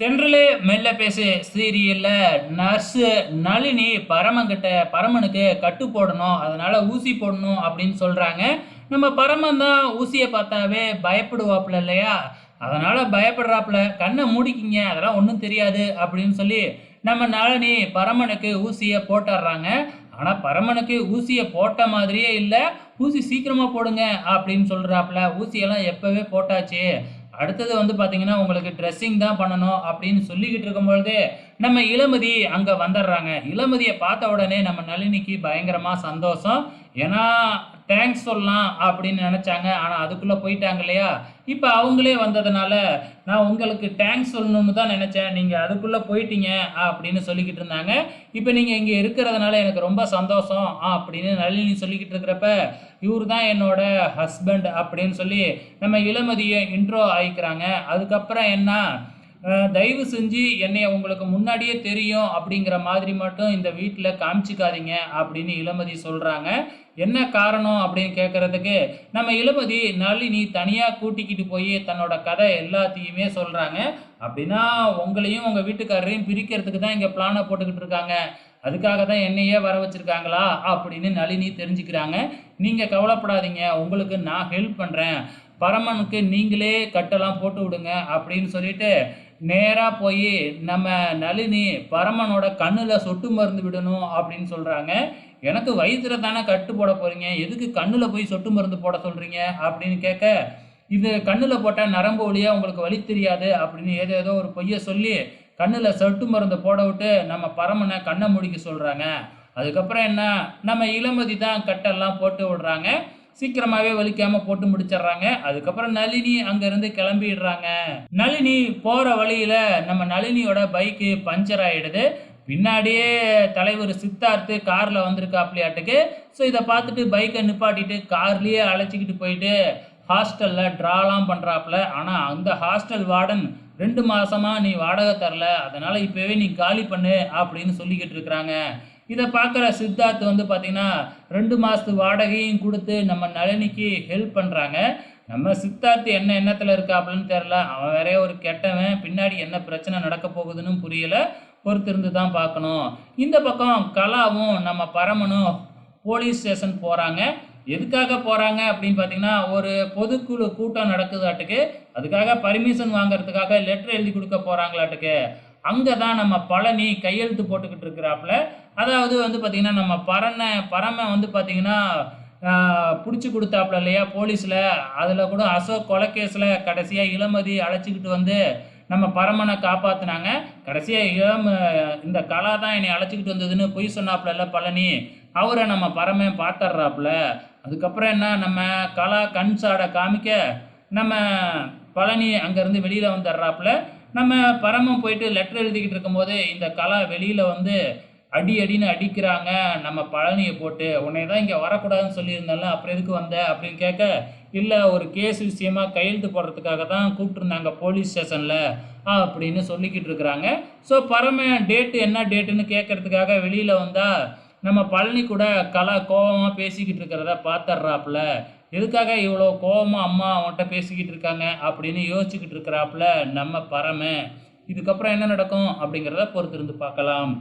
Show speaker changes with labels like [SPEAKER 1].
[SPEAKER 1] தென்றலே மெல்ல பேசு சீரியல்ல நர்ஸு நளினி பரமனுக்கு கட்டு போடணும், அதனால ஊசி போடணும் அப்படின்னு சொல்றாங்க. நம்ம பரமன் தான் ஊசியை பார்த்தாவே பயப்படுவாப்புல இல்லையா? அதனால பயப்படுறாப்புல. கண்ணை மூடிக்கிங்க, அதெல்லாம் ஒன்றும் தெரியாது அப்படின்னு சொல்லி நம்ம நளினி பரமனுக்கு ஊசியை போட்டுடுறாங்க. ஆனால் பரமனுக்கு ஊசியை போட்ட மாதிரியே இல்லை. ஊசி சீக்கிரமா போடுங்க அப்படின்னு சொல்றாப்புல. ஊசியெல்லாம் எப்பவே போட்டாச்சு, அடுத்தது வந்து பார்த்தீங்கன்னா உங்களுக்கு ட்ரெஸ்ஸிங் தான் பண்ணணும் அப்படின்னு சொல்லிக்கிட்டு இருக்கும்பொழுது நம்ம இளமதி அங்கே வந்துடுறாங்க. இளமதியை பார்த்த உடனே நம்ம நளினிக்கு பயங்கரமாக சந்தோஷம். ஏன்னா தேங்க்ஸ் சொல்லலாம் அப்படின்னு நினச்சாங்க, ஆனால் அதுக்குள்ளே போயிட்டாங்க இல்லையா? இப்போ அவங்களே வந்ததுனால நான் உங்களுக்கு தேங்க்ஸ் சொல்லணும்னு தான் நினச்சேன், நீங்கள் அதுக்குள்ளே போயிட்டீங்க அப்படின்னு சொல்லிக்கிட்டு இருந்தாங்க. இப்போ நீங்கள் இங்கே இருக்கிறதுனால எனக்கு ரொம்ப சந்தோஷம் அப்படின்னு நளினி சொல்லிக்கிட்டு இருக்கிறப்ப, இவர் தான் என்னோட ஹஸ்பண்ட் அப்படின்னு சொல்லி நம்ம இளமதியை இன்ட்ரோ ஆகிக்கிறாங்க. அதுக்கப்புறம் என்ன, தயவு செஞ்சு என்னைய உங்களுக்கு முன்னாடியே தெரியும் அப்படிங்கிற மாதிரி மட்டும் இந்த வீட்டில் காமிச்சிக்காதீங்க அப்படின்னு இளமதி சொல்கிறாங்க. என்ன காரணம் அப்படின்னு கேட்குறதுக்கு நம்ம இளமதி நளினி தனியாக கூட்டிக்கிட்டு போய் தன்னோட கதை எல்லாத்தையுமே சொல்கிறாங்க. அப்படின்னா உங்களையும் உங்கள் வீட்டுக்காரரையும் பிரிக்கிறதுக்கு தான் இங்கே பிளானை போட்டுக்கிட்டு இருக்காங்க, அதுக்காக தான் என்னையே வர வச்சுருக்காங்களா அப்படின்னு நளினி தெரிஞ்சுக்கிறாங்க. நீங்கள் கவலைப்படாதீங்க, உங்களுக்கு நான் ஹெல்ப் பண்ணுறேன், பரமனுக்கு நீங்களே கட்டெல்லாம் போட்டு விடுங்க அப்படின்னு சொல்லிட்டு நேராக போய் நம்ம நளினி பரமனோட கண்ணில் சொட்டு மருந்து விடணும் அப்படின்னு சொல்கிறாங்க. எனக்கு வயிற்றுல தானே கட்டு போட போகிறீங்க, எதுக்கு கண்ணில் போய் சொட்டு மருந்து போட சொல்கிறீங்க அப்படின்னு கேட்க, இது கண்ணில் போட்டால் நரம்பு வழியாக உங்களுக்கு வலி தெரியாது அப்படின்னு ஏதோ ஒரு பொய்யை சொல்லி கண்ணில் சொட்டு மருந்து போட விட்டு நம்ம பரமனை கண்ணை முடிக்க சொல்கிறாங்க. அதுக்கப்புறம் என்ன, நம்ம இளமதி தான் கட்டெல்லாம் போட்டு விடுறாங்க. சீக்கிரமாகவே வலிக்காமல் போட்டு முடிச்சிடுறாங்க. அதுக்கப்புறம் நளினி அங்கேருந்து கிளம்பிடுறாங்க. நளினி போகிற வழியில் நம்ம நளினியோட பைக்கு பஞ்சர் ஆகிடுது. பின்னாடியே தலைவர் சித்தார்த்து காரில் வந்திருக்காப்லையாட்டுக்கு. ஸோ இதை பார்த்துட்டு பைக்கை நிப்பாட்டிட்டு கார்லேயே அழைச்சிக்கிட்டு போயிட்டு ஹாஸ்டலில் ட்ராலாம் பண்ணுறாப்புல. ஆனால் அந்த ஹாஸ்டல் வார்டன் 2 மாதமாக நீ வாடகை தரல, அதனால் இப்போவே நீ காலி பண்ணு அப்படின்னு சொல்லிக்கிட்டு இருக்கிறாங்க. இதை பார்க்குற சித்தார்த் வந்து பார்த்திங்கன்னா 2 மாதத்து வாடகையும் கொடுத்து நம்ம நளினிக்கு ஹெல்ப் பண்ணுறாங்க. நம்ம சித்தார்த் என்ன எண்ணத்தில் இருக்காப்புலன்னு தெரில, அவன் வேறே ஒரு கெட்டவன், பின்னாடி என்ன பிரச்சனை நடக்க போகுதுன்னு புரியலை, பொறுத்திருந்து தான் பார்க்கணும். இந்த பக்கம் கலாவும் நம்ம பரமனும் போலீஸ் ஸ்டேஷன் போகிறாங்க. எதுக்காக போகிறாங்க அப்படின்னு பார்த்தீங்கன்னா, ஒரு பொதுக்குழு கூட்டம் நடக்குதாட்டுக்கு, அதுக்காக பர்மிஷன் வாங்கிறதுக்காக லெட்டர் எழுதி கொடுக்க போகிறாங்களாட்டுக்கு. அங்கே தான் நம்ம பழனி கையெழுத்து போட்டுக்கிட்டு இருக்கிறாப்புல. அதாவது வந்து பார்த்திங்கன்னா நம்ம பரமன் வந்து பார்த்திங்கன்னா பிடிச்சி கொடுத்தாப்புல இல்லையா போலீஸில், அதில் கூட அசோக் கொலைக்கேஸில் கடைசியாக இளமதி அழைச்சிக்கிட்டு வந்து நம்ம பரமனை காப்பாற்றினாங்க. கடைசியாக இந்த கலா தான் என்னை அழைச்சிக்கிட்டு வந்ததுன்னு பொய் சொன்னாப்புல இல்லை பழனி, அவரை நம்ம பரமன் பார்த்துட்றாப்புல. அதுக்கப்புறம் என்ன, நம்ம கலா கண் சாடை காமிக்க நம்ம பழனி அங்கேருந்து வெளியில் வந்துடுறாப்புல. நம்ம பரமன் போயிட்டு லெட்டர் எழுதிக்கிட்டு இருக்கும்போது இந்த கலா வெளியில் வந்து அடின்னு அடிக்கிறாங்க நம்ம பழனியை போட்டு. உன்னை தான் இங்கே வரக்கூடாதுன்னு சொல்லியிருந்தால, அப்புறம் எதுக்கு வந்த அப்படின்னு கேட்க, இல்லை ஒரு கேஸ் விஷயமா கையெழுத்து போடுறதுக்காக தான் கூப்பிட்டுருந்தாங்க போலீஸ் ஸ்டேஷனில் அப்படின்னு சொல்லிக்கிட்டு இருக்கிறாங்க. ஸோ பரமன் டேட்டு என்ன டேட்டுன்னு கேட்குறதுக்காக வெளியில் வந்தால் நம்ம பழனி கூட கலா கோபமாக பேசிக்கிட்டு இருக்கிறத பார்த்துட்றாப்புல. எதுக்காக இவ்வளோ கோபமாக அம்மா அவன்கிட்ட பேசிக்கிட்டு இருக்காங்க அப்படின்னு யோசிச்சுக்கிட்டு இருக்கிறாப்புல நம்ம பரமன். இதுக்கப்புறம் என்ன நடக்கும் அப்படிங்கிறத பொறுத்திருந்து பார்க்கலாம்.